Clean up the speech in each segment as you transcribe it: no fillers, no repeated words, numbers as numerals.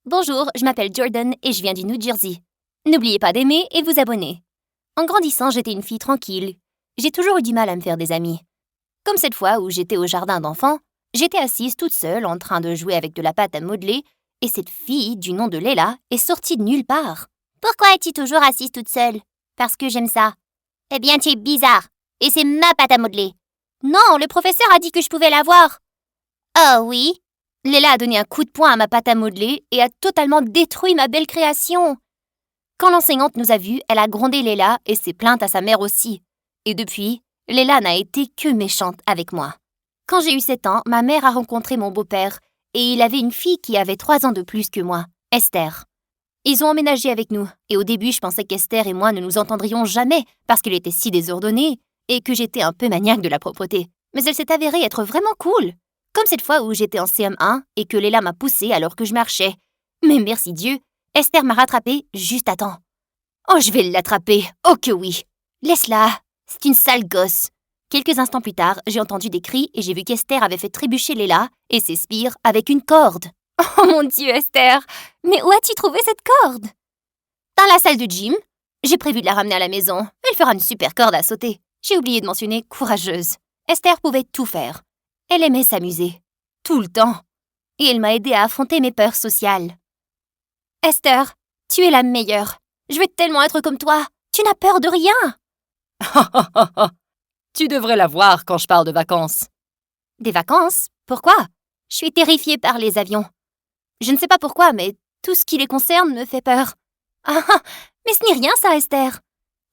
Bonjour, je m'appelle Jordan et je viens du New Jersey. N'oubliez pas d'aimer et vous abonner. En grandissant, j'étais une fille tranquille. J'ai toujours eu du mal à me faire des amis. Comme cette fois où j'étais au jardin d'enfants, j'étais assise toute seule en train de jouer avec de la pâte à modeler et cette fille, du nom de Leila, est sortie de nulle part. Pourquoi es-tu toujours assise toute seule? Parce que j'aime ça. Eh bien, tu es bizarre. Et c'est ma pâte à modeler. Non, le professeur a dit que je pouvais l'avoir. Oh oui? Leila a donné un coup de poing à ma pâte à modeler et a totalement détruit ma belle création. Quand l'enseignante nous a vus, elle a grondé Leila et s'est plainte à sa mère aussi. Et depuis, Leila n'a été que méchante avec moi. Quand j'ai eu 7 ans, ma mère a rencontré mon beau-père et il avait une fille qui avait 3 ans de plus que moi, Esther. Ils ont emménagé avec nous et au début, je pensais qu'Esther et moi ne nous entendrions jamais parce qu'elle était si désordonnée et que j'étais un peu maniaque de la propreté. Mais elle s'est avérée être vraiment cool. Comme cette fois où j'étais en CM1 et que Leila m'a poussée alors que je marchais. Mais merci Dieu, Esther m'a rattrapée juste à temps. Oh, je vais l'attraper, oh que oui. Laisse-la, c'est une sale gosse. Quelques instants plus tard, j'ai entendu des cris et j'ai vu qu'Esther avait fait trébucher Leila et ses spires avec une corde. Oh mon Dieu, Esther, mais où as-tu trouvé cette corde? Dans la salle de gym. J'ai prévu de la ramener à la maison. Elle fera une super corde à sauter. J'ai oublié de mentionner courageuse. Esther pouvait tout faire. Elle aimait s'amuser. Tout le temps. Et elle m'a aidée à affronter mes peurs sociales. Esther, tu es la meilleure. Je vais tellement être comme toi. Tu n'as peur de rien. Tu devrais la voir quand je parle de vacances. Des vacances? Pourquoi? Je suis terrifiée par les avions. Je ne sais pas pourquoi, mais tout ce qui les concerne me fait peur. Ah, mais ce n'est rien ça, Esther.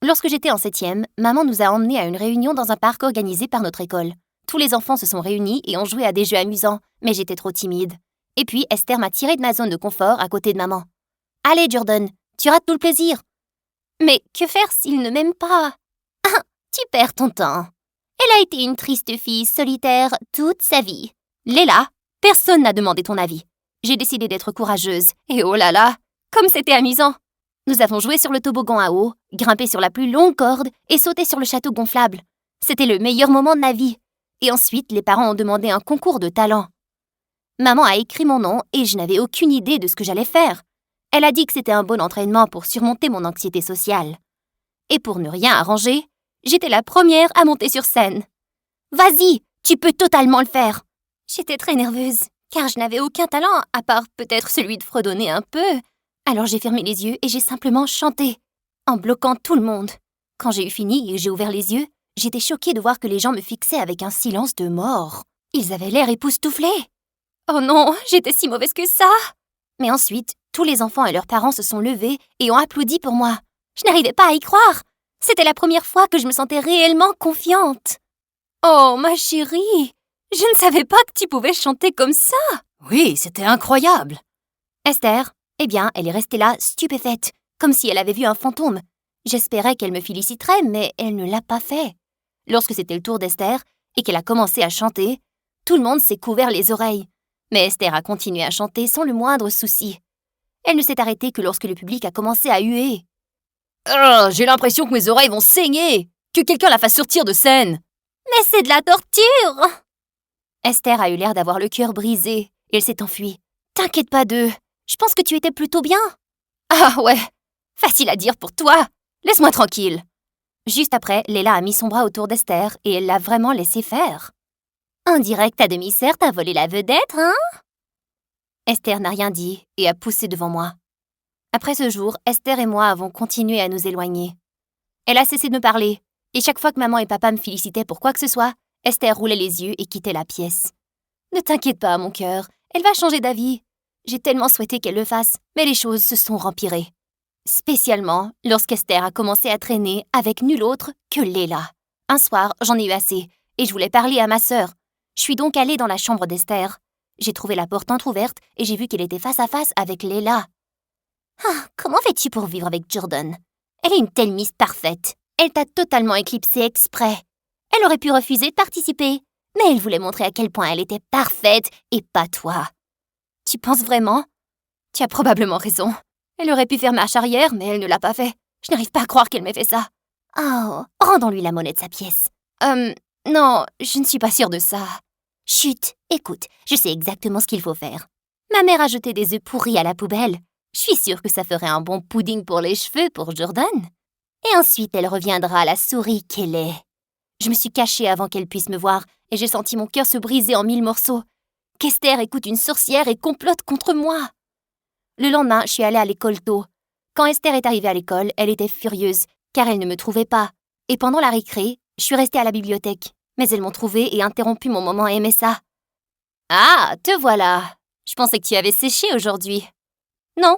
Lorsque j'étais en 7e, maman nous a emmenés à une réunion dans un parc organisé par notre école. Tous les enfants se sont réunis et ont joué à des jeux amusants, mais j'étais trop timide. Et puis Esther m'a tirée de ma zone de confort à côté de maman. Allez, Jordan, tu rates tout le plaisir. Mais que faire s'il ne m'aime pas? Ah, tu perds ton temps. Elle a été une triste fille solitaire toute sa vie. Leila, personne n'a demandé ton avis. J'ai décidé d'être courageuse. Et oh là là, comme c'était amusant. Nous avons joué sur le toboggan à eau, grimpé sur la plus longue corde et sauté sur le château gonflable. C'était le meilleur moment de ma vie. Et ensuite, les parents ont demandé un concours de talent. Maman a écrit mon nom et je n'avais aucune idée de ce que j'allais faire. Elle a dit que c'était un bon entraînement pour surmonter mon anxiété sociale. Et pour ne rien arranger, j'étais la première à monter sur scène. Vas-y, tu peux totalement le faire. J'étais très nerveuse, car je n'avais aucun talent, à part peut-être celui de fredonner un peu. Alors j'ai fermé les yeux et j'ai simplement chanté, en bloquant tout le monde. Quand j'ai eu fini et j'ai ouvert les yeux, j'étais choquée de voir que les gens me fixaient avec un silence de mort. Ils avaient l'air époustouflés. Oh non, j'étais si mauvaise que ça. Mais ensuite, tous les enfants et leurs parents se sont levés et ont applaudi pour moi. Je n'arrivais pas à y croire. C'était la première fois que je me sentais réellement confiante. Oh, ma chérie, je ne savais pas que tu pouvais chanter comme ça. Oui, c'était incroyable. Esther, eh bien, elle est restée là, stupéfaite, comme si elle avait vu un fantôme. J'espérais qu'elle me féliciterait, mais elle ne l'a pas fait. Lorsque c'était le tour d'Esther et qu'elle a commencé à chanter, tout le monde s'est couvert les oreilles. Mais Esther a continué à chanter sans le moindre souci. Elle ne s'est arrêtée que lorsque le public a commencé à huer. Oh, j'ai l'impression que mes oreilles vont saigner. Que quelqu'un la fasse sortir de scène. Mais c'est de la torture! Esther a eu l'air d'avoir le cœur brisé et elle s'est enfuie. T'inquiète pas d'eux. Je pense que tu étais plutôt bien. Ah ouais, facile à dire pour toi. Laisse-moi tranquille. Juste après, Leila a mis son bras autour d'Esther et elle l'a vraiment laissé faire. En direct, ta demi-sœur t'a volé la vedette, hein? Esther n'a rien dit et a poussé devant moi. Après ce jour, Esther et moi avons continué à nous éloigner. Elle a cessé de me parler, et chaque fois que maman et papa me félicitaient pour quoi que ce soit, Esther roulait les yeux et quittait la pièce. Ne t'inquiète pas, mon cœur, elle va changer d'avis. J'ai tellement souhaité qu'elle le fasse, mais les choses se sont empirées. Spécialement lorsqu'Esther a commencé à traîner avec nul autre que Leila. Un soir, j'en ai eu assez, et je voulais parler à ma sœur. Je suis donc allée dans la chambre d'Esther. J'ai trouvé la porte entr'ouverte et j'ai vu qu'elle était face à face avec Leila. Ah, comment fais-tu pour vivre avec Jordan? Elle est une telle Miss parfaite. Elle t'a totalement éclipsée exprès. Elle aurait pu refuser de participer, mais elle voulait montrer à quel point elle était parfaite et pas toi. Tu penses vraiment? Tu as probablement raison. Elle aurait pu faire marche arrière, mais elle ne l'a pas fait. Je n'arrive pas à croire qu'elle m'ait fait ça. Oh, rendons-lui la monnaie de sa pièce. Non, je ne suis pas sûre de ça. Chut, écoute, je sais exactement ce qu'il faut faire. Ma mère a jeté des œufs pourris à la poubelle. Je suis sûre que ça ferait un bon pudding pour les cheveux pour Jordan. Et ensuite, elle reviendra à la souris qu'elle est. Je me suis cachée avant qu'elle puisse me voir et j'ai senti mon cœur se briser en 1000 morceaux. Qu'Esther écoute une sorcière et complote contre moi. Le lendemain, je suis allée à l'école tôt. Quand Esther est arrivée à l'école, elle était furieuse, car elle ne me trouvait pas. Et pendant la récré, je suis restée à la bibliothèque. Mais elles m'ont trouvée et interrompu mon moment aimer ça. Ah, te voilà. Je pensais que tu avais séché aujourd'hui. Non.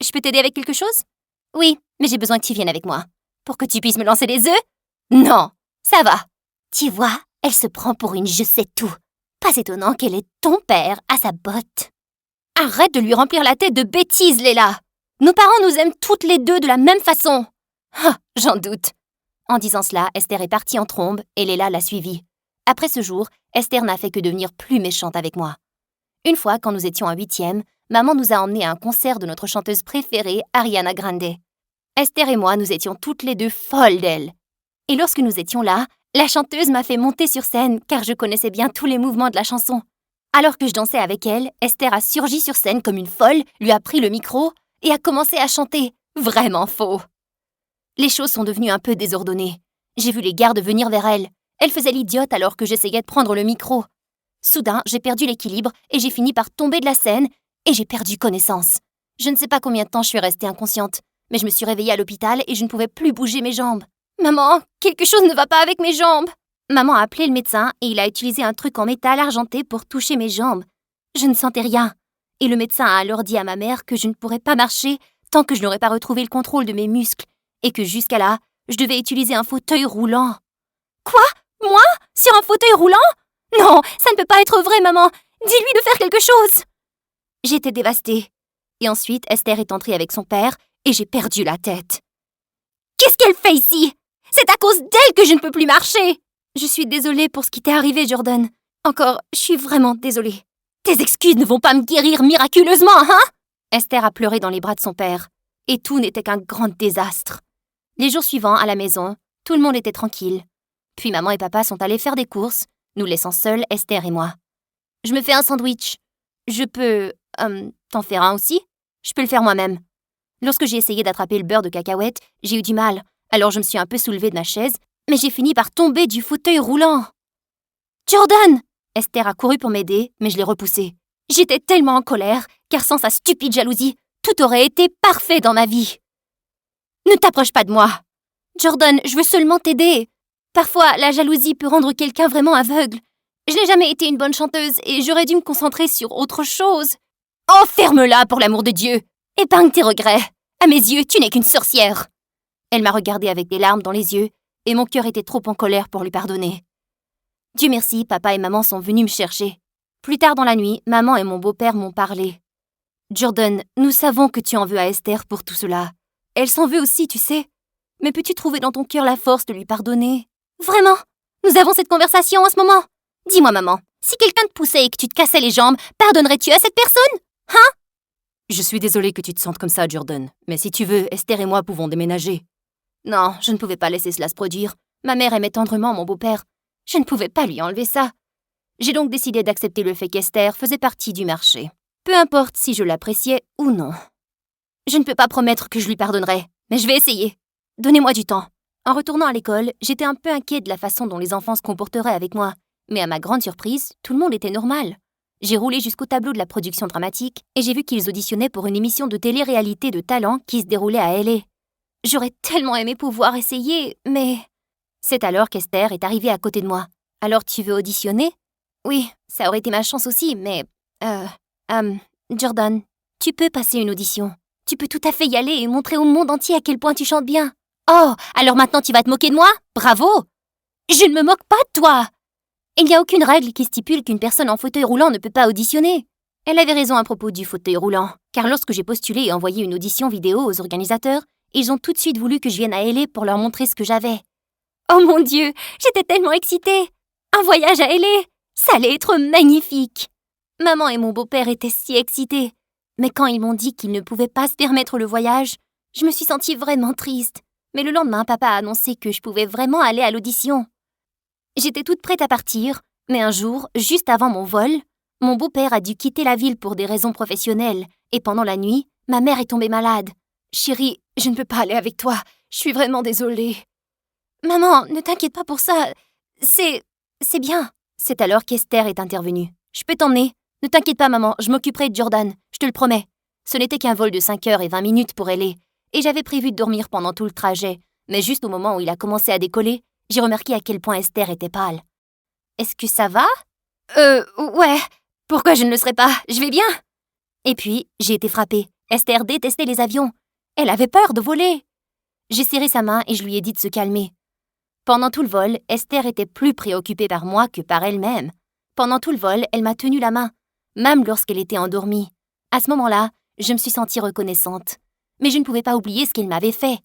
Je peux t'aider avec quelque chose? Oui, mais j'ai besoin que tu viennes avec moi. Pour que tu puisses me lancer des œufs? Non, ça va. Tu vois, elle se prend pour une je sais tout. Pas étonnant qu'elle ait ton père à sa botte. Arrête de lui remplir la tête de bêtises, Léla. Nos parents nous aiment toutes les deux de la même façon. Ah, j'en doute. En disant cela, Esther est partie en trombe et Léla l'a suivie. Après ce jour, Esther n'a fait que devenir plus méchante avec moi. Une fois, quand nous étions en 8e, maman nous a emmenés à un concert de notre chanteuse préférée, Ariana Grande. Esther et moi, nous étions toutes les deux folles d'elle. Et lorsque nous étions là, la chanteuse m'a fait monter sur scène car je connaissais bien tous les mouvements de la chanson. Alors que je dansais avec elle, Esther a surgi sur scène comme une folle, lui a pris le micro et a commencé à chanter. Vraiment faux. Les choses sont devenues un peu désordonnées. J'ai vu les gardes venir vers elle. Elle faisait l'idiote alors que j'essayais de prendre le micro. Soudain, j'ai perdu l'équilibre et j'ai fini par tomber de la scène et j'ai perdu connaissance. Je ne sais pas combien de temps je suis restée inconsciente, mais je me suis réveillée à l'hôpital et je ne pouvais plus bouger mes jambes. Maman, quelque chose ne va pas avec mes jambes. Maman a appelé le médecin et il a utilisé un truc en métal argenté pour toucher mes jambes. Je ne sentais rien. Et le médecin a alors dit à ma mère que je ne pourrais pas marcher tant que je n'aurais pas retrouvé le contrôle de mes muscles et que jusqu'à là, je devais utiliser un fauteuil roulant. Quoi? Moi? Sur un fauteuil roulant? Non, ça ne peut pas être vrai, maman. Dis-lui de faire quelque chose. J'étais dévastée. Et ensuite, Esther est entrée avec son père et j'ai perdu la tête. Qu'est-ce qu'elle fait ici? C'est à cause d'elle que je ne peux plus marcher. Je suis désolée pour ce qui t'est arrivé, Jordan. Encore, je suis vraiment désolée. Tes excuses ne vont pas me guérir miraculeusement, hein? Esther a pleuré dans les bras de son père. Et tout n'était qu'un grand désastre. Les jours suivants, à la maison, tout le monde était tranquille. Puis maman et papa sont allés faire des courses, nous laissant seuls Esther et moi. Je me fais un sandwich. Je peux... t'en faire un aussi? Je peux le faire moi-même. Lorsque j'ai essayé d'attraper le beurre de cacahuète, j'ai eu du mal. Alors je me suis un peu soulevée de ma chaise, mais j'ai fini par tomber du fauteuil roulant. Jordan! Esther a couru pour m'aider, mais je l'ai repoussée. J'étais tellement en colère, car sans sa stupide jalousie, tout aurait été parfait dans ma vie. Ne t'approche pas de moi. Jordan, je veux seulement t'aider. Parfois, la jalousie peut rendre quelqu'un vraiment aveugle. Je n'ai jamais été une bonne chanteuse et j'aurais dû me concentrer sur autre chose. Oh, ferme-la pour l'amour de Dieu! Épargne tes regrets. À mes yeux, tu n'es qu'une sorcière. Elle m'a regardée avec des larmes dans les yeux et mon cœur était trop en colère pour lui pardonner. Dieu merci, papa et maman sont venus me chercher. Plus tard dans la nuit, maman et mon beau-père m'ont parlé. Jordan, nous savons que tu en veux à Esther pour tout cela. Elle s'en veut aussi, tu sais. Mais peux-tu trouver dans ton cœur la force de lui pardonner? Vraiment? Nous avons cette conversation en ce moment? Dis-moi, maman, si quelqu'un te poussait et que tu te cassais les jambes, pardonnerais-tu à cette personne? Hein? Je suis désolée que tu te sentes comme ça, Jordan. Mais si tu veux, Esther et moi pouvons déménager. Non, je ne pouvais pas laisser cela se produire. Ma mère aimait tendrement mon beau-père. Je ne pouvais pas lui enlever ça. J'ai donc décidé d'accepter le fait qu'Esther faisait partie du marché. Peu importe si je l'appréciais ou non. Je ne peux pas promettre que je lui pardonnerai, mais je vais essayer. Donnez-moi du temps. En retournant à l'école, j'étais un peu inquiète de la façon dont les enfants se comporteraient avec moi. Mais à ma grande surprise, tout le monde était normal. J'ai roulé jusqu'au tableau de la production dramatique et j'ai vu qu'ils auditionnaient pour une émission de télé-réalité de talent qui se déroulait à LA. J'aurais tellement aimé pouvoir essayer, mais... C'est alors qu'Esther est arrivée à côté de moi. Alors tu veux auditionner? Oui, ça aurait été ma chance aussi, mais... Jordan, tu peux passer une audition. Tu peux tout à fait y aller et montrer au monde entier à quel point tu chantes bien. Oh, alors maintenant tu vas te moquer de moi? Bravo! Je ne me moque pas de toi! Il n'y a aucune règle qui stipule qu'une personne en fauteuil roulant ne peut pas auditionner. Elle avait raison à propos du fauteuil roulant, car lorsque j'ai postulé et envoyé une audition vidéo aux organisateurs, ils ont tout de suite voulu que je vienne à LA pour leur montrer ce que j'avais. Oh mon Dieu, j'étais tellement excitée! Un voyage à LA, ça allait être magnifique! Maman et mon beau-père étaient si excités, mais quand ils m'ont dit qu'ils ne pouvaient pas se permettre le voyage, je me suis sentie vraiment triste. Mais le lendemain, papa a annoncé que je pouvais vraiment aller à l'audition. J'étais toute prête à partir, mais un jour, juste avant mon vol, Mon beau-père a dû quitter la ville pour des raisons professionnelles, et pendant la nuit, ma mère est tombée malade. Chérie, je ne peux pas aller avec toi. Je suis vraiment désolée. Maman, ne t'inquiète pas pour ça. C'est bien. C'est alors qu'Esther est intervenue. Je peux t'emmener. Ne t'inquiète pas, maman, je m'occuperai de Jordan, je te le promets. Ce n'était qu'un vol de 5h20 pour LA, et j'avais prévu de dormir pendant tout le trajet, mais juste au moment où il a commencé à décoller, j'ai remarqué à quel point Esther était pâle. Est-ce que ça va? Ouais. Pourquoi je ne le serais pas? Je vais bien. Et puis, j'ai été frappée. Esther détestait les avions. Elle avait peur de voler. J'ai serré sa main et je lui ai dit de se calmer. Pendant tout le vol, Esther était plus préoccupée par moi que par elle-même. Pendant tout le vol, elle m'a tenu la main, même lorsqu'elle était endormie. À ce moment-là, je me suis sentie reconnaissante. Mais je ne pouvais pas oublier ce qu'elle m'avait fait.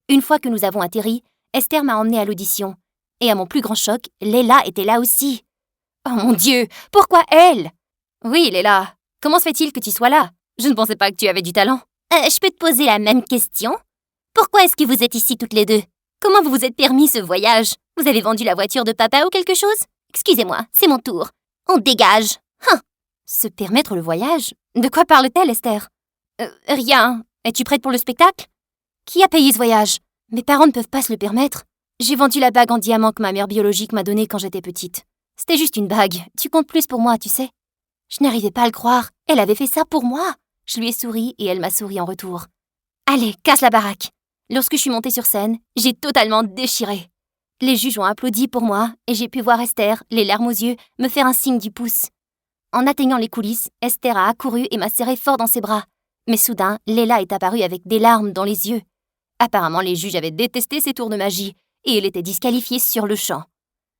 Une fois que nous avons atterri, Esther m'a emmenée à l'audition. Et à mon plus grand choc, Leila était là aussi. Oh mon Dieu, pourquoi elle? Oui, Leila, comment se fait-il que tu sois là? Je ne pensais pas que tu avais du talent. Je peux te poser la même question? Pourquoi est-ce que vous êtes ici toutes les deux? Comment vous vous êtes permis ce voyage? Vous avez vendu la voiture de papa ou quelque chose? Excusez-moi, c'est mon tour. On dégage. Se permettre le voyage? De quoi parle-t-elle, Esther? Rien. Es-tu prête pour le spectacle? Qui a payé ce voyage? Mes parents ne peuvent pas se le permettre. J'ai vendu la bague en diamant que ma mère biologique m'a donnée quand j'étais petite. C'était juste une bague. Tu comptes plus pour moi, tu sais. Je n'arrivais pas à le croire. Elle avait fait ça pour moi. Je lui ai souri et elle m'a souri en retour. Allez, casse la baraque. Lorsque je suis montée sur scène, j'ai totalement déchiré. Les juges ont applaudi pour moi et j'ai pu voir Esther, les larmes aux yeux, me faire un signe du pouce. En atteignant les coulisses, Esther a accouru et m'a serré fort dans ses bras. Mais soudain, Leila est apparue avec des larmes dans les yeux. Apparemment, les juges avaient détesté ses tours de magie et elle était disqualifiée sur le champ.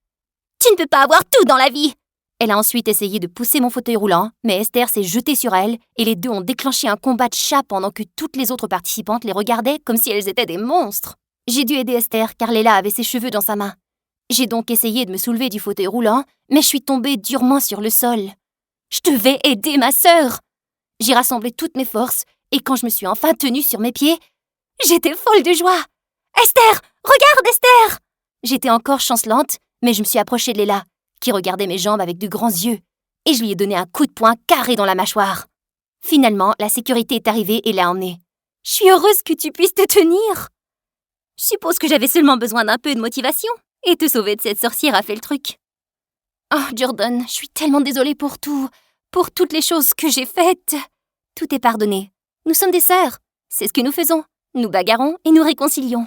« Tu ne peux pas avoir tout dans la vie !» Elle a ensuite essayé de pousser mon fauteuil roulant, mais Esther s'est jetée sur elle et les deux ont déclenché un combat de chats pendant que toutes les autres participantes les regardaient comme si elles étaient des monstres. J'ai dû aider Esther car Leila avait ses cheveux dans sa main. J'ai donc essayé de me soulever du fauteuil roulant, mais je suis tombée durement sur le sol. Je devais aider ma sœur. J'ai rassemblé toutes mes forces et quand je me suis enfin tenue sur mes pieds, j'étais folle de joie. « Esther! Regarde, Esther !» J'étais encore chancelante, mais je me suis approchée de Leila, qui regardait mes jambes avec de grands yeux, et je lui ai donné un coup de poing carré dans la mâchoire. Finalement, la sécurité est arrivée et l'a emmenée. « Je suis heureuse que tu puisses te tenir. » Je suppose que j'avais seulement besoin d'un peu de motivation, et te sauver de cette sorcière a fait le truc. Oh, Jordan, je suis tellement désolée pour tout, pour toutes les choses que j'ai faites. Tout est pardonné. Nous sommes des sœurs. C'est ce que nous faisons. Nous bagarrons et nous réconcilions.